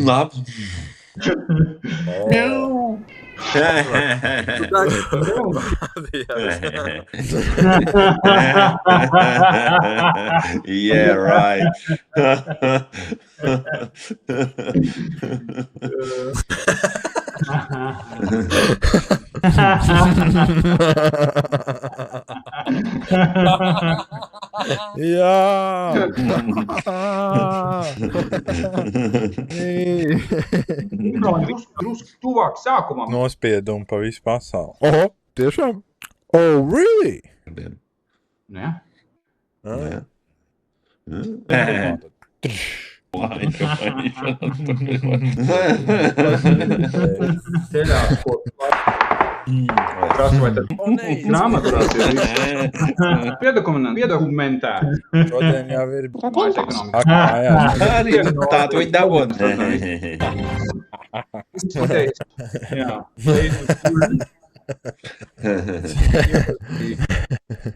Labs. Yeah, right. Jā! Drusku tuvāk sākumam. Nospiedumu pa visu pasauli. Oho, tiešām? Oh, really? Ne? Jā. Ceļā, ko prasa, vai tad grāmatās ir viss piedokumentēt. Šodien jau ir Mājas ekonomika. Arī tā tu viņi dabon. Jā.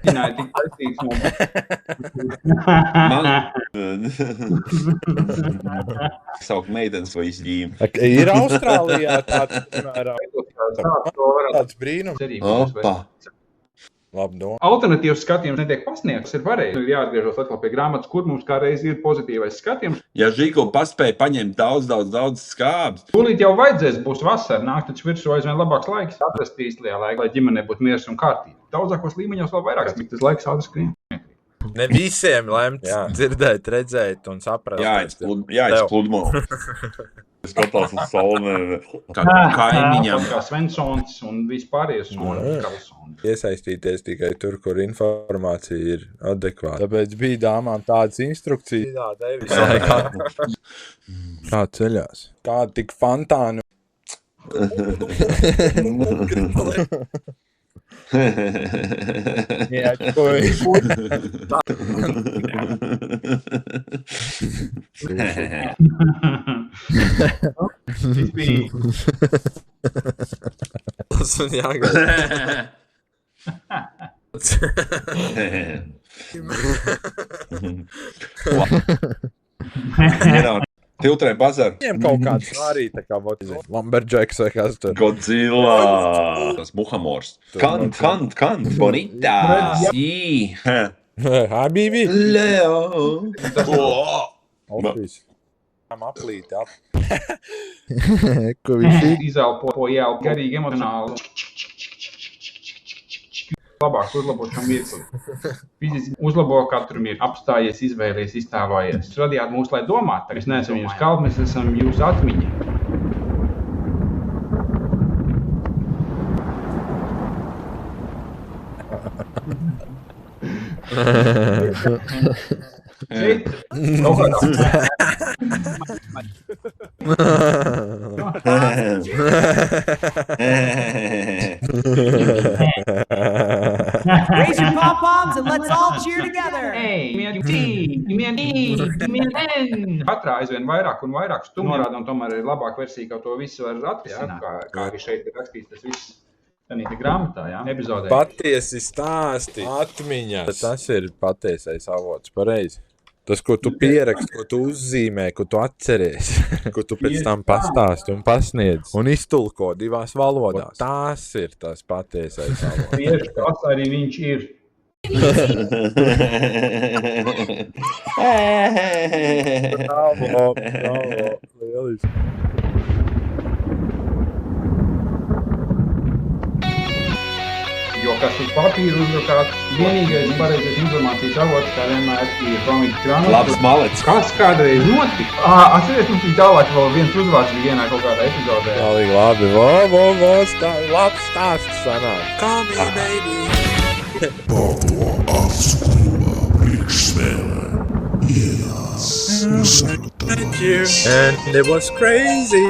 Zināju, tik taisīgs no... Saukt meitenes vai izģīm. Ir Austrālijā tāds brīnums. Opa. Labi doma. Alternatīvs skatījums netiek pasniegts, ir pareizi. Ir jāatgriežos atkal pie grāmatas, kur mums kā reiz ir pozitīvais skatījums. Ja Žiko paspēja paņemt daudz skābs. Tūlīt jau vajadzēs, būs vasara, nāk taču virsū aizvien labāks laiks. Atrast īstajā laikā, lai ģimenei būtu miers un kārtība. Daudzākos līmeņos vēl vairāk, cik tas laiks ātri skrien. Ne visiem lemts dzirdēt, redzēt un saprast. Jāizpludmo. Skatās uz sauli. Kaimiņam. Kā Svensons un vispārējais Karlsons. Iesaistīties tikai tur, kur informācija ir adekvāta. Tāpēc bija dāmām tādas instrukcijas. Kā ceļās? Kā tik fantāni? Jā, ko tas un jāgāja. Filtrē bazaru. Viņiem kaut kāds arī tā kā Lumberjacks vai kas tur. Godzilla. Tas Muhamors. Kant. Bonita. Sī. Habibi. Leo. Office. Aplīti ap. Ko viņš ir? Izelpo jau garīgi emocionāli. Labāk uzlabot šo mirkli. Fiziski uzlabo katru mirkli. Apstājies, izvēlies, iztēlojies. Radījāt mūs, lai domāt. Mēs neesam jūsu kalpi, mēs esam jūsu atmiņa. Šeit kaut kādā. Raise your pom-poms and let's all cheer together. Katrā aizvien vairāk un vairāk stumj norādām, tomēr ir labāka versija, ka to visu var atrisināt, kā arī šeit ir rakstīts tas viss. Tanīta grāmatā, jā, epizodē. Patiesi stāsti, atmiņas. Tas ir patiesais avots, pareizi. Tas, ko tu pieraksti, ko tu uzzīmē, ko tu atceries, ko tu pēc tam pastāsti un pasniedz un iztulko divās valodās. Tās ir tas patiesais avots. Tieši tas arī viņš ir. Bravo, lieliski. Jo kas uz papīra uzrakāts, vienīgais pareizais informācijas avots, kā vienmēr ir komikas grāmatas. Labs malets. Kas kādreiz notika? Atceries, mums tik tālāk vēl viens uzvārds bija vienā kaut kādā epizodē. Galīgi labi, labs stāsts sanāk. Call me, baby. Pāvo apskruva priekšspēlē ienās uz And it was crazy.